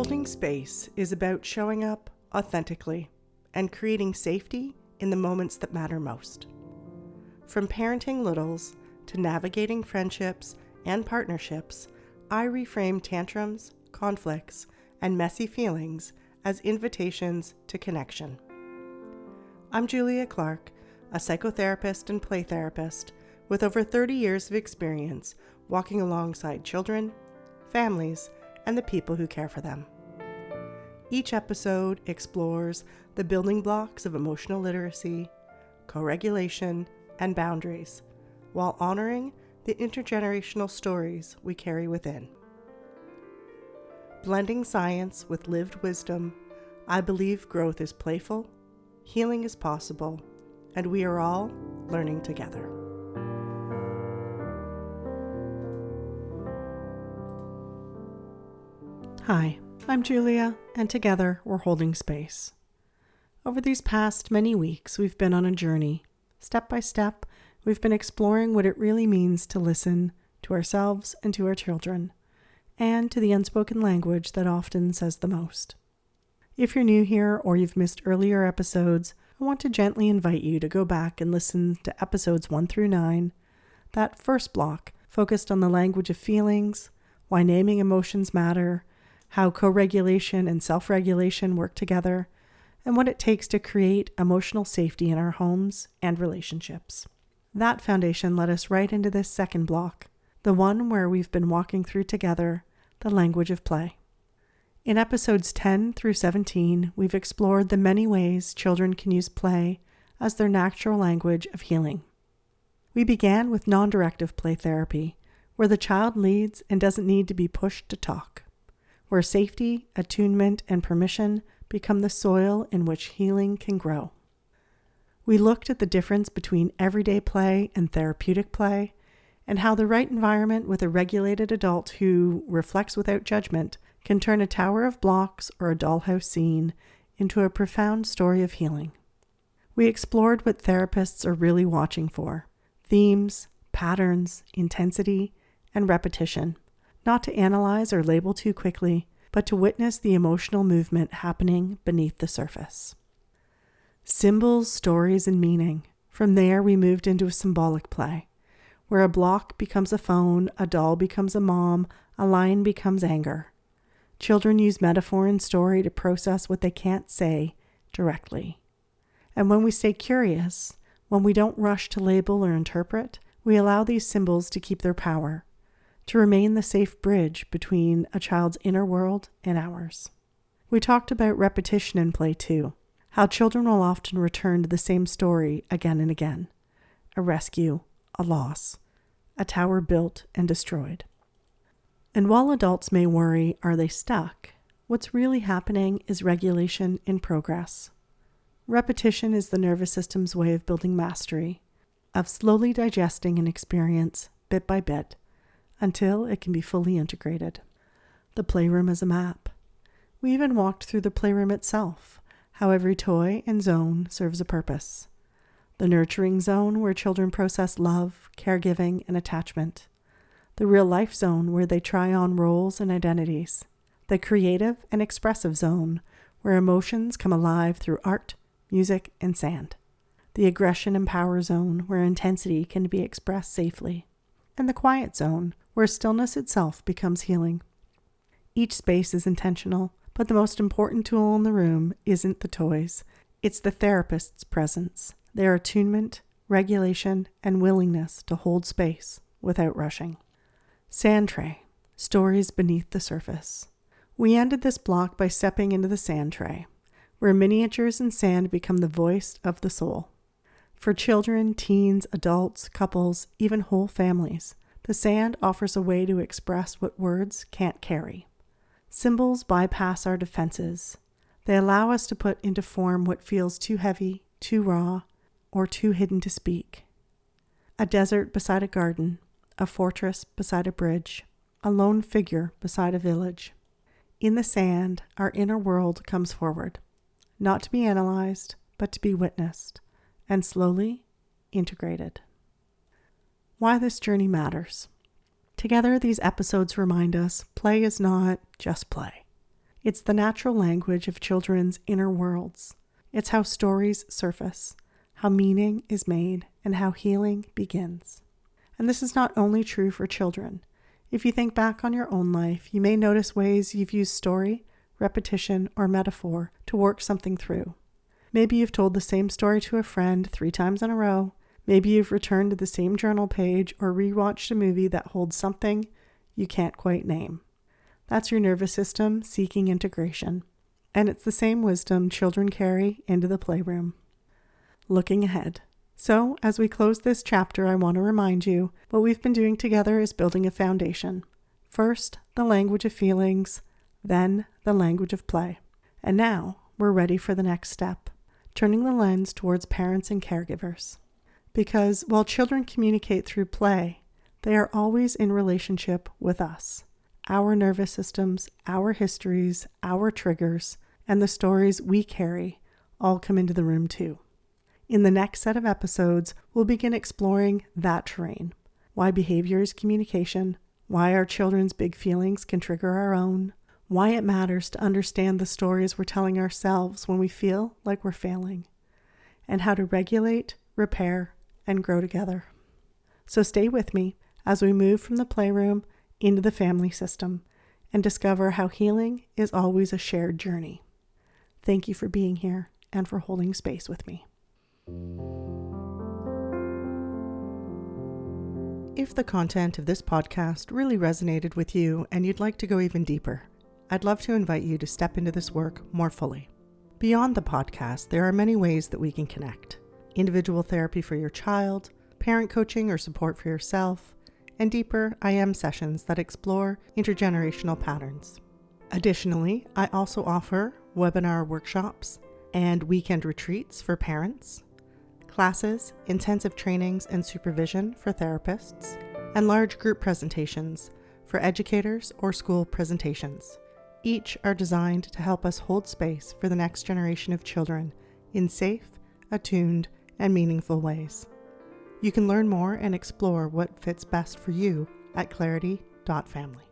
Holding space is about showing up authentically and creating safety in the moments that matter most. From parenting littles to navigating friendships and partnerships, I reframe tantrums, conflicts, and messy feelings as invitations to connection. I'm Julia Clark, a psychotherapist and play therapist with over 30 years of experience walking alongside children, families, and the people who care for them. Each episode explores the building blocks of emotional literacy, co-regulation, and boundaries, while honoring the intergenerational stories we carry within. Blending science with lived wisdom, I believe growth is playful, healing is possible, and we are all learning together. Hi, I'm Julia, and together we're holding space. Over these past many weeks, we've been on a journey. Step by step, we've been exploring what it really means to listen to ourselves and to our children, and to the unspoken language that often says the most. If you're new here or you've missed earlier episodes, I want to gently invite you to go back and listen to episodes 1 through 9. That first block focused on the language of feelings, why naming emotions matter, how co-regulation and self-regulation work together, and what it takes to create emotional safety in our homes and relationships. That foundation led us right into this second block, the one where we've been walking through together the language of play. In episodes 10 through 17, we've explored the many ways children can use play as their natural language of healing. We began with non-directive play therapy, where the child leads and doesn't need to be pushed to talk, where safety, attunement, and permission become the soil in which healing can grow. We looked at the difference between everyday play and therapeutic play, and how the right environment with a regulated adult who reflects without judgment can turn a tower of blocks or a dollhouse scene into a profound story of healing. We explored what therapists are really watching for: themes, patterns, intensity, and repetition, not to analyze or label too quickly, but to witness the emotional movement happening beneath the surface. Symbols, stories, and meaning. From there, we moved into a symbolic play, where a block becomes a phone, a doll becomes a mom, a line becomes anger. Children use metaphor and story to process what they can't say directly. And when we stay curious, when we don't rush to label or interpret, we allow these symbols to keep their power, to remain the safe bridge between a child's inner world and ours. We talked about repetition in play too, how children will often return to the same story again and again: a rescue, a loss, a tower built and destroyed. And while adults may worry, are they stuck? What's really happening is regulation in progress. Repetition is the nervous system's way of building mastery, of slowly digesting an experience bit by bit, until it can be fully integrated. The playroom is a map. We even walked through the playroom itself, how every toy and zone serves a purpose. The nurturing zone, where children process love, caregiving, and attachment. The real life zone, where they try on roles and identities. The creative and expressive zone, where emotions come alive through art, music, and sand. The aggression and power zone, where intensity can be expressed safely. And the quiet zone, where stillness itself becomes healing. Each space is intentional, but the most important tool in the room isn't the toys. It's the therapist's presence, their attunement, regulation, and willingness to hold space without rushing. Sand tray, stories beneath the surface. We ended this block by stepping into the sand tray, where miniatures and sand become the voice of the soul. For children, teens, adults, couples, even whole families, the sand offers a way to express what words can't carry. Symbols bypass our defenses. They allow us to put into form what feels too heavy, too raw, or too hidden to speak. A desert beside a garden, a fortress beside a bridge, a lone figure beside a village. In the sand, our inner world comes forward, not to be analyzed, but to be witnessed, and slowly integrated. Why this journey matters. Together, these episodes remind us play is not just play. It's the natural language of children's inner worlds. It's how stories surface, how meaning is made, and how healing begins. And this is not only true for children. If you think back on your own life, you may notice ways you've used story, repetition, or metaphor to work something through. Maybe you've told the same story to a friend 3 times in a row. Maybe you've returned to the same journal page or rewatched a movie that holds something you can't quite name. That's your nervous system seeking integration. And it's the same wisdom children carry into the playroom. Looking ahead. So, as we close this chapter, I want to remind you what we've been doing together is building a foundation. First, the language of feelings, then the language of play. And now, we're ready for the next step, turning the lens towards parents and caregivers. Because while children communicate through play, they are always in relationship with us. Our nervous systems, our histories, our triggers, and the stories we carry all come into the room too. In the next set of episodes, we'll begin exploring that terrain. Why behavior is communication, why our children's big feelings can trigger our own, why it matters to understand the stories we're telling ourselves when we feel like we're failing, and how to regulate, repair, and grow together. So stay with me as we move from the playroom into the family system and discover how healing is always a shared journey. Thank you for being here and for holding space with me. If the content of this podcast really resonated with you and you'd like to go even deeper, I'd love to invite you to step into this work more fully. Beyond the podcast, there are many ways that we can connect. Individual therapy for your child, parent coaching or support for yourself, and deeper I Am sessions that explore intergenerational patterns. Additionally, I also offer webinar workshops and weekend retreats for parents, classes, intensive trainings and supervision for therapists, and large group presentations for educators or school presentations. Each are designed to help us hold space for the next generation of children in safe, attuned, and meaningful ways. You can learn more and explore what fits best for you at clarity.family.